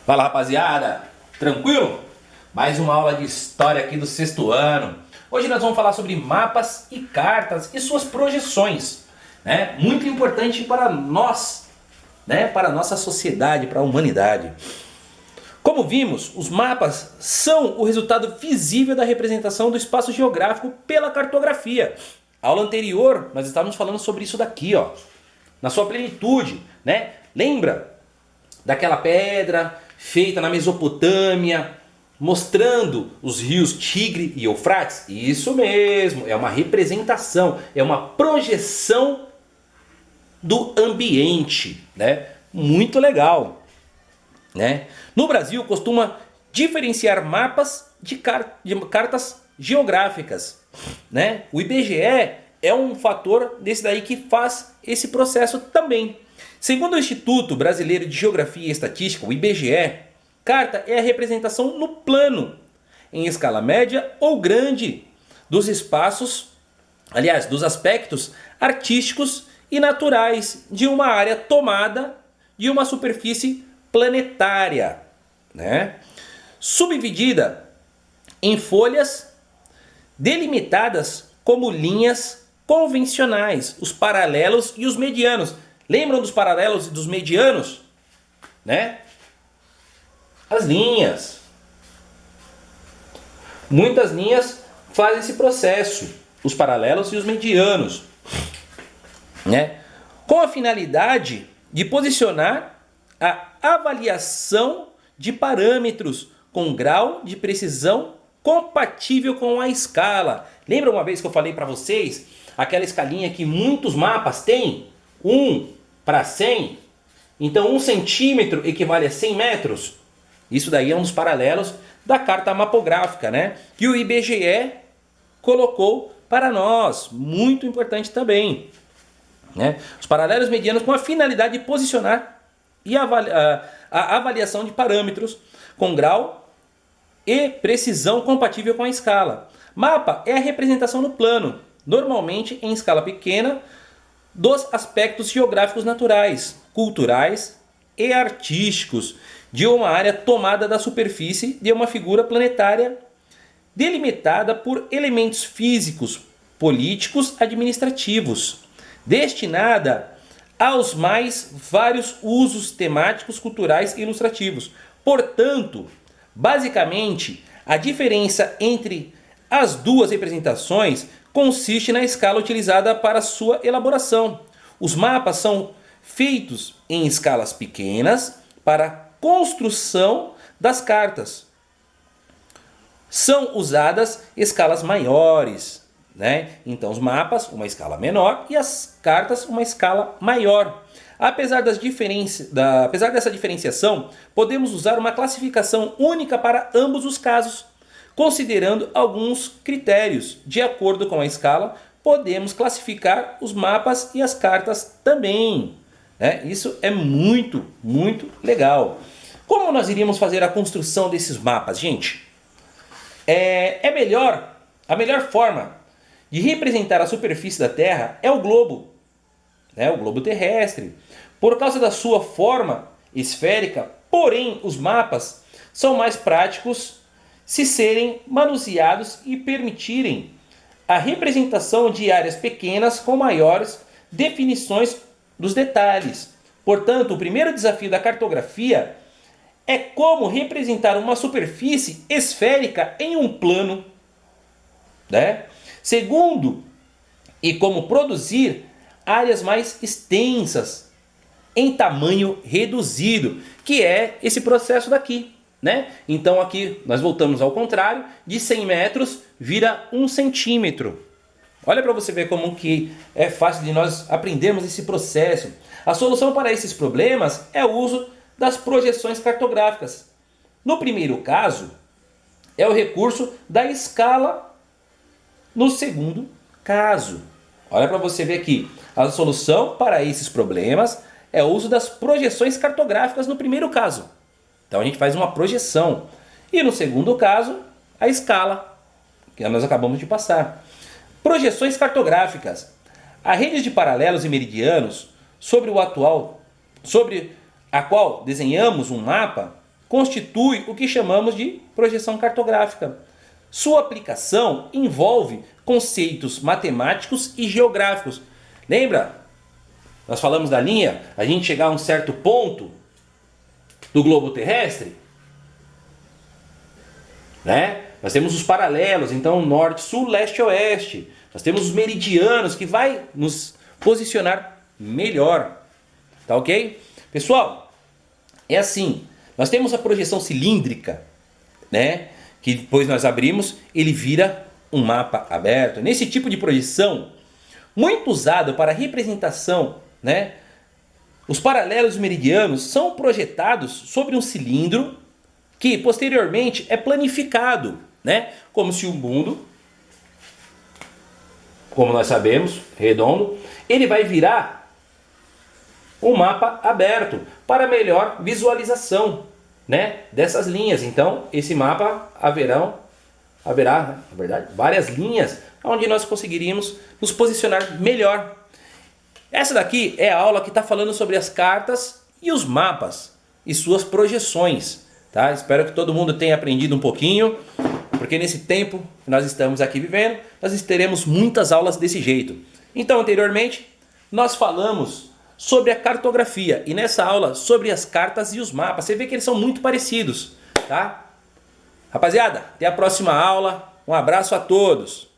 Fala, rapaziada, tranquilo? Mais uma aula de história aqui do sexto ano. Hoje nós vamos falar sobre mapas e cartas e suas projeções, né? Muito importante para nós, né? Para a nossa sociedade, para a humanidade. Como vimos, os mapas são o resultado visível da representação do espaço geográfico pela cartografia. A aula anterior nós estávamos falando sobre isso daqui, ó, na sua plenitude, né? Lembra daquela pedra feita na Mesopotâmia, mostrando os rios Tigre e Eufrates? Isso mesmo, é uma representação, é uma projeção do ambiente, né? Muito legal, né? No Brasil costuma diferenciar mapas de cartas geográficas, né? O IBGE é um fator desse daí que faz esse processo também. Segundo o Instituto Brasileiro de Geografia e Estatística, o IBGE, carta é a representação no plano, em escala média ou grande, dos espaços, aliás, dos aspectos artísticos e naturais de uma área tomada de uma superfície planetária, né? Subdividida em folhas delimitadas como linhas convencionais, os paralelos e os medianos. Lembram dos paralelos e dos medianos? Né? As linhas. Muitas linhas fazem esse processo, os paralelos e os medianos, né? Com a finalidade de posicionar a avaliação de parâmetros com grau de precisão compatível com a escala. Lembra uma vez que eu falei para vocês aquela escalinha que muitos mapas têm? 1:100. Então 1 centímetro equivale a 100 metros. Isso daí é um dos paralelos da carta mapográfica, né? Que o IBGE colocou para nós. Muito importante também, né? Os paralelos medianos com a finalidade de posicionar e a avaliação de parâmetros com grau e precisão compatível com a escala. Mapa é a representação no plano, normalmente em escala pequena, dos aspectos geográficos naturais, culturais e artísticos de uma área tomada da superfície de uma figura planetária delimitada por elementos físicos, políticos, administrativos, destinada aos mais vários usos temáticos, culturais e ilustrativos. Portanto, basicamente, a diferença entre as duas representações consiste na escala utilizada para sua elaboração. Os mapas são feitos em escalas pequenas para a construção das cartas. São usadas escalas maiores, né? Então os mapas uma escala menor e as cartas uma escala maior. Apesar dessa diferenciação, podemos usar uma classificação única para ambos os casos. Considerando alguns critérios, de acordo com a escala, podemos classificar os mapas e as cartas também, né? Isso é muito, muito legal. Como nós iríamos fazer a construção desses mapas, gente? A melhor forma de representar a superfície da Terra é o globo, né? O globo terrestre. Por causa da sua forma esférica, porém os mapas são mais práticos se serem manuseados e permitirem a representação de áreas pequenas com maiores definições dos detalhes. Portanto, o primeiro desafio da cartografia é como representar uma superfície esférica em um plano, né? Segundo, e como produzir áreas mais extensas em tamanho reduzido, que é esse processo daqui, né? Então aqui nós voltamos ao contrário, de 100 metros vira 1 centímetro. Olha para você ver como que é fácil de nós aprendermos esse processo. A solução para esses problemas é o uso das projeções cartográficas. No primeiro caso, é o recurso da escala. No segundo caso, olha para você ver aqui, a solução para esses problemas é o uso das projeções cartográficas no primeiro caso. Então a gente faz uma projeção. E no segundo caso, a escala, que nós acabamos de passar. Projeções cartográficas. A rede de paralelos e meridianos sobre a qual desenhamos um mapa constitui o que chamamos de projeção cartográfica. Sua aplicação envolve conceitos matemáticos e geográficos. Lembra? Nós falamos da linha, a gente chegar a um certo ponto do globo terrestre, né? Nós temos os paralelos, então norte, sul, leste, oeste. Nós temos os meridianos que vai nos posicionar melhor. Tá ok? Pessoal, é assim. Nós temos a projeção cilíndrica, né? Que depois nós abrimos, ele vira um mapa aberto. Nesse tipo de projeção, muito usado para representação, né? Os paralelos meridianos são projetados sobre um cilindro que posteriormente é planificado, né? Como se o mundo, como nós sabemos, redondo, ele vai virar um mapa aberto para melhor visualização, né, dessas linhas. Então, esse mapa haverá, na verdade, várias linhas onde nós conseguiríamos nos posicionar melhor. Essa daqui é a aula que está falando sobre as cartas e os mapas e suas projeções. Tá? Espero que todo mundo tenha aprendido um pouquinho, porque nesse tempo que nós estamos aqui vivendo, nós teremos muitas aulas desse jeito. Então, anteriormente, nós falamos sobre a cartografia e nessa aula sobre as cartas e os mapas. Você vê que eles são muito parecidos, tá? Rapaziada, até a próxima aula. Um abraço a todos.